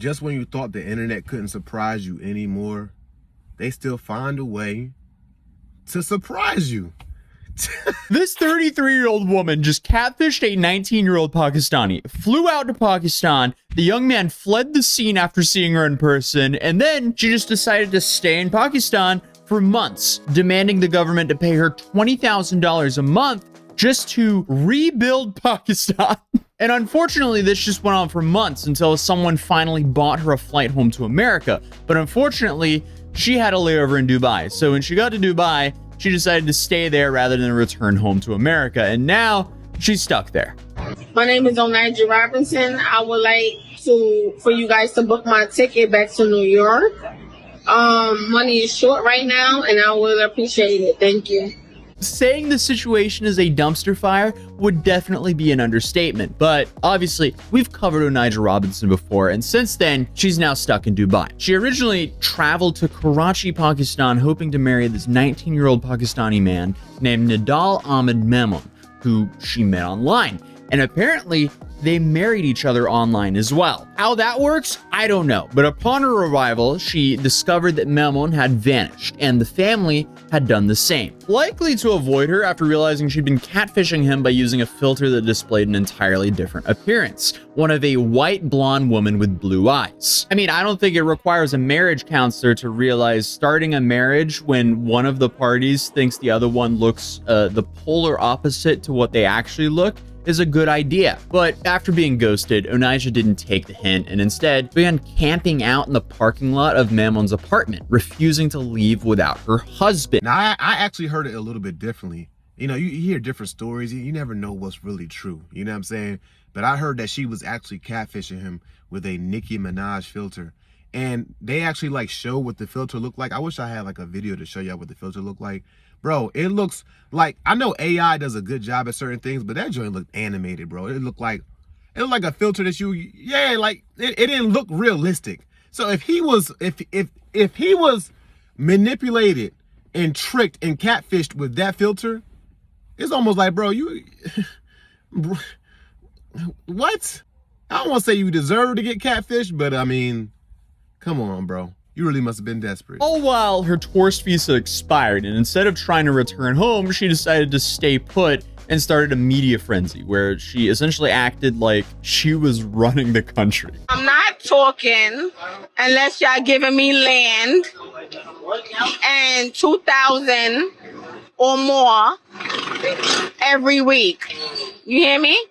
just when you thought the internet couldn't surprise you anymore, they still find a way to surprise you. This 33-year-old woman just catfished a 19-year-old Pakistani, flew out to Pakistan, the young man fled the scene after seeing her in person, and then she just decided to stay in Pakistan for months, demanding the government to pay her $20,000 a month just to rebuild Pakistan. And unfortunately, this just went on for months until someone finally bought her a flight home to America. But unfortunately, she had a layover in Dubai. So when she got to Dubai, she decided to stay there rather than return home to America. And now she's stuck there. My name is Onaija Robinson. I would like for you guys to book my ticket back to New York. Money is short right now, and I would appreciate it. Thank you. Saying the situation is a dumpster fire would definitely be an understatement, but obviously we've covered Onaija Robinson before, and since then she's now stuck in Dubai. She originally traveled to Karachi, Pakistan, hoping to marry this 19-year-old Pakistani man named Nidal Ahmed Memon, who she met online, and apparently they married each other online as well. How that works, I don't know, but upon her arrival, she discovered that Memon had vanished, and the family had done the same. Likely to avoid her after realizing she'd been catfishing him by using a filter that displayed an entirely different appearance, one of a white blonde woman with blue eyes. I mean, I don't think it requires a marriage counselor to realize starting a marriage when one of the parties thinks the other one looks the polar opposite to what they actually look is a good idea. But after being ghosted, Onaija didn't take the hint and instead began camping out in the parking lot of Memon's apartment, refusing to leave without her husband. Now, I actually heard it a little bit differently. You know, you hear different stories. You never know what's really true. You know what I'm saying? But I heard that she was actually catfishing him with a Nicki Minaj filter. And they actually like show what the filter looked like. I wish I had like a video to show y'all what the filter looked like. Bro, it looks like, I know AI does a good job at certain things, but that joint looked animated, bro. It looked like a filter that it didn't look realistic. So if he was manipulated and tricked and catfished with that filter, it's almost like, bro, what? I don't want to say you deserve to get catfished, but I mean, come on, bro. You really must have been desperate. All while her tourist visa expired, and instead of trying to return home, she decided to stay put and started a media frenzy where she essentially acted like she was running the country. I'm not talking unless y'all giving me land and 2,000 or more every week. You hear me?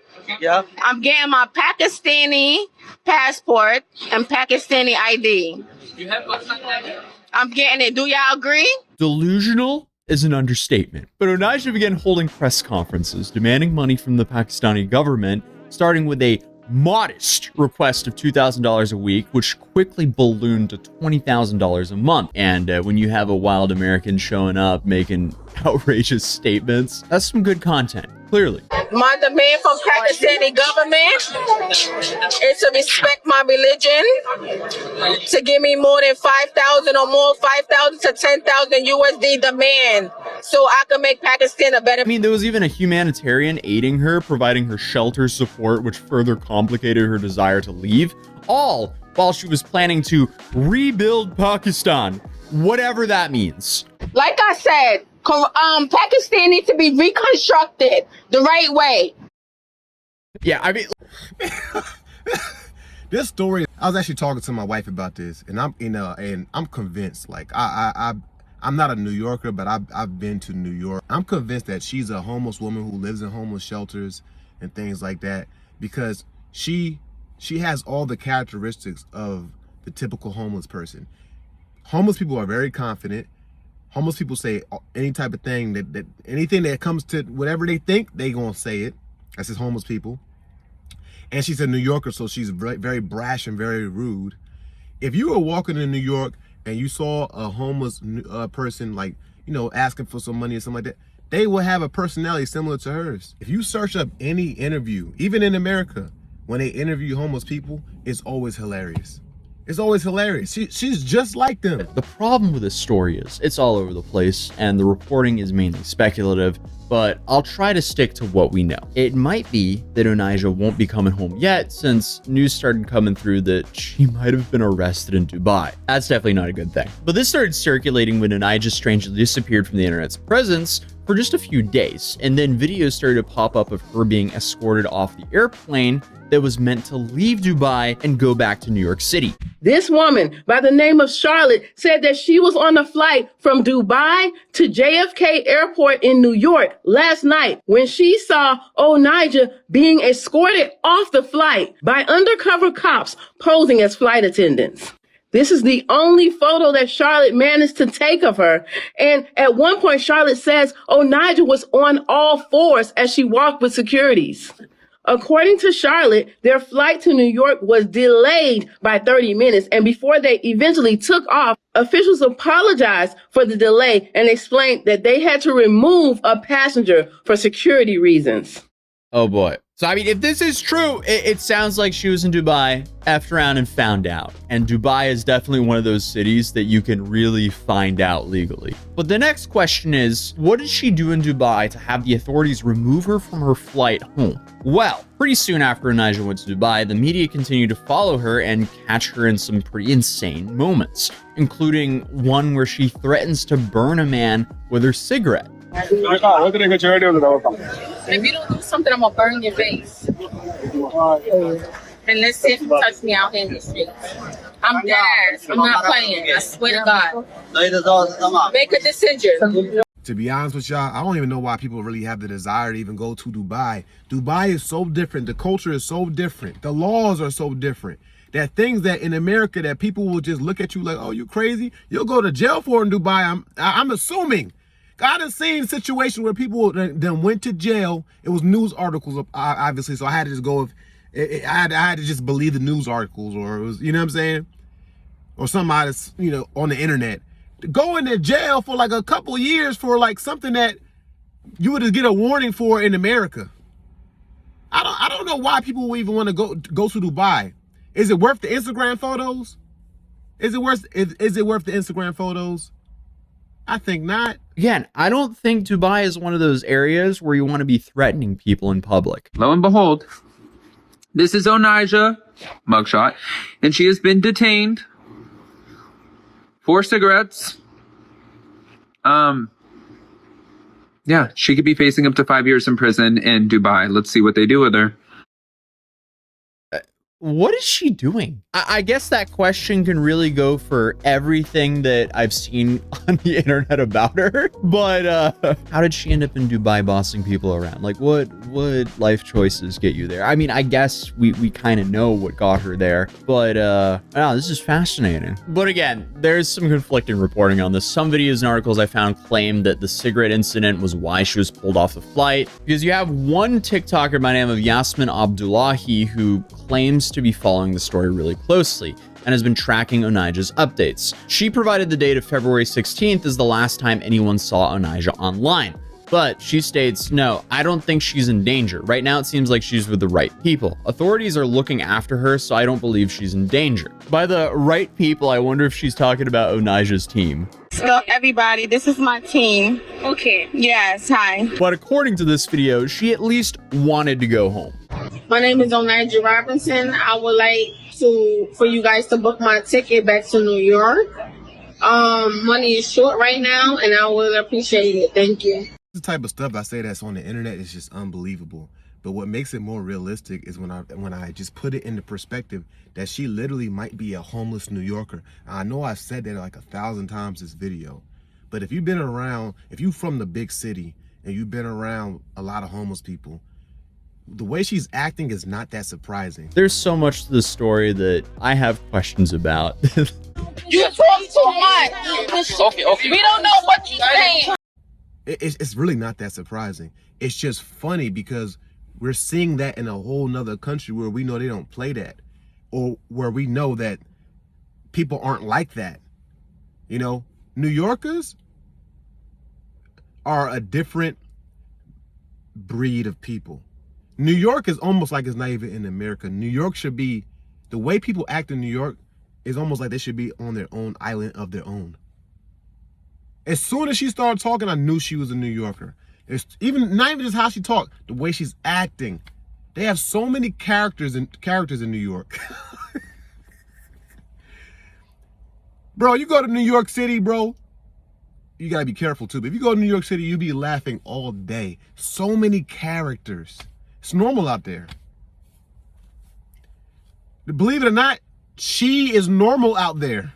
Yeah. I'm getting my Pakistani passport and Pakistani ID. I'm getting it. Do y'all agree? Delusional is an understatement. But Onaija began holding press conferences demanding money from the Pakistani government, starting with a modest request of $2,000 a week, which quickly ballooned to $20,000 a month. And when you have a wild American showing up making outrageous statements, that's some good content, clearly. My demand from Pakistani government is to respect my religion, to give me more than 5,000 or more, 5,000 to 10,000 USD demand, so I can make Pakistan a better. I mean, there was even a humanitarian aiding her, providing her shelter support, which further complicated her desire to leave, all while she was planning to rebuild Pakistan, whatever that means. Like I said, Pakistan needs to be reconstructed the right way. Yeah, I mean, this story, I was actually talking to my wife about this, and I'm convinced. Like I'm not a New Yorker, but I've been to New York. I'm convinced that she's a homeless woman who lives in homeless shelters and things like that, because she has all the characteristics of the typical homeless person. Homeless people are very confident. Homeless people say any type of thing that anything that comes to whatever they think, they gonna say it. That's just homeless people. And she's a New Yorker, so she's very, very brash and very rude. If you were walking in New York and you saw a homeless person, like, you know, asking for some money or something like that, they will have a personality similar to hers. If you search up any interview, even in America, when they interview homeless people, it's always hilarious. It's always hilarious. She's just like them. The problem with this story is it's all over the place and the reporting is mainly speculative, but I'll try to stick to what we know. It might be that Onijah won't be coming home yet since news started coming through that she might have been arrested in Dubai. That's definitely not a good thing. But this started circulating when Onijah strangely disappeared from the internet's presence for just a few days, and then videos started to pop up of her being escorted off the airplane that was meant to leave Dubai and go back to New York City. This woman by the name of Charlotte said that she was on a flight from Dubai to JFK Airport in New York last night when she saw Onijah being escorted off the flight by undercover cops posing as flight attendants. This is the only photo that Charlotte managed to take of her. And at one point, Charlotte says Onijah was on all fours as she walked with securities. According to Charlotte, their flight to New York was delayed by 30 minutes. And before they eventually took off, officials apologized for the delay and explained that they had to remove a passenger for security reasons. Oh boy. So, I mean, if this is true, it sounds like she was in Dubai, effed around and found out. And Dubai is definitely one of those cities that you can really find out legally. But the next question is, what did she do in Dubai to have the authorities remove her from her flight home? Well, pretty soon after Onijah went to Dubai, the media continued to follow her and catch her in some pretty insane moments, including one where she threatens to burn a man with her cigarette. If you don't do something, I'm gonna burn your face. And let's see if you touch me out here in the streets. I'm dead ass. I'm not playing. I swear to God. Make a decision. To be honest with y'all, I don't even know why people really have the desire to even go to Dubai. Dubai is so different. The culture is so different. The laws are so different. That things that in America that people will just look at you like, oh, you crazy? You'll go to jail for in Dubai. I'm assuming. I done seen situations where people then went to jail. It was news articles, obviously, so I had to just go. I had to just believe the news articles, or it was, you know what I'm saying, or somebody, you know, on the internet. Going to jail for like a couple of years for like something that you would get a warning for in America. I don't know why people would even want to go to Dubai. Is it worth the Instagram photos? Is it worth the Instagram photos? I think not. Again, I don't think Dubai is one of those areas where you want to be threatening people in public. Lo and behold, this is Onijah, mugshot, and she has been detained for cigarettes. Yeah, she could be facing up to 5 years in prison in Dubai. Let's see what they do with her. What is she doing? I guess that question can really go for everything that I've seen on the internet about her. But how did she end up in Dubai bossing people around? Like, what life choices get you there? I mean, I guess we kind of know what got her there. But wow, this is fascinating. But again, there's some conflicting reporting on this. Some videos and articles I found claim that the cigarette incident was why she was pulled off the flight. Because you have one TikToker by the name of Yasmin Abdullahi who claims to be following the story really closely and has been tracking Onijah's updates. She provided the date of February 16th as the last time anyone saw Onijah online. But she states, no, I don't think she's in danger. Right now, it seems like she's with the right people. Authorities are looking after her, so I don't believe she's in danger. By the right people, I wonder if she's talking about Onijah's team. So everybody, this is my team. Okay. Yes, hi. But according to this video, she at least wanted to go home. My name is Onijah Robinson. I would like for you guys to book my ticket back to New York. Money is short right now, and I would appreciate it. Thank you. The type of stuff I say that's on the internet is just unbelievable. But what makes it more realistic is when I just put it into perspective that she literally might be a homeless New Yorker. I know I've said that like 1,000 times this video, but if you've been around, if you're from the big city and you've been around a lot of homeless people, the way she's acting is not that surprising. There's so much to the story that I have questions about. You talk too much. Okay. We don't know what you're saying. It's really not that surprising. It's just funny because we're seeing that in a whole nother country where we know they don't play that, or where we know that people aren't like that. You know, New Yorkers are a different breed of people. New York is almost like it's not even in America. New York should be, the way people act in New York it's almost like they should be on their own island of their own. As soon as she started talking, I knew she was a New Yorker. It's not even just how she talked, the way she's acting. They have so many characters in New York. Bro, you go to New York City, bro, you gotta be careful too. But if you go to New York City, you be laughing all day. So many characters. It's normal out there. Believe it or not, she is normal out there.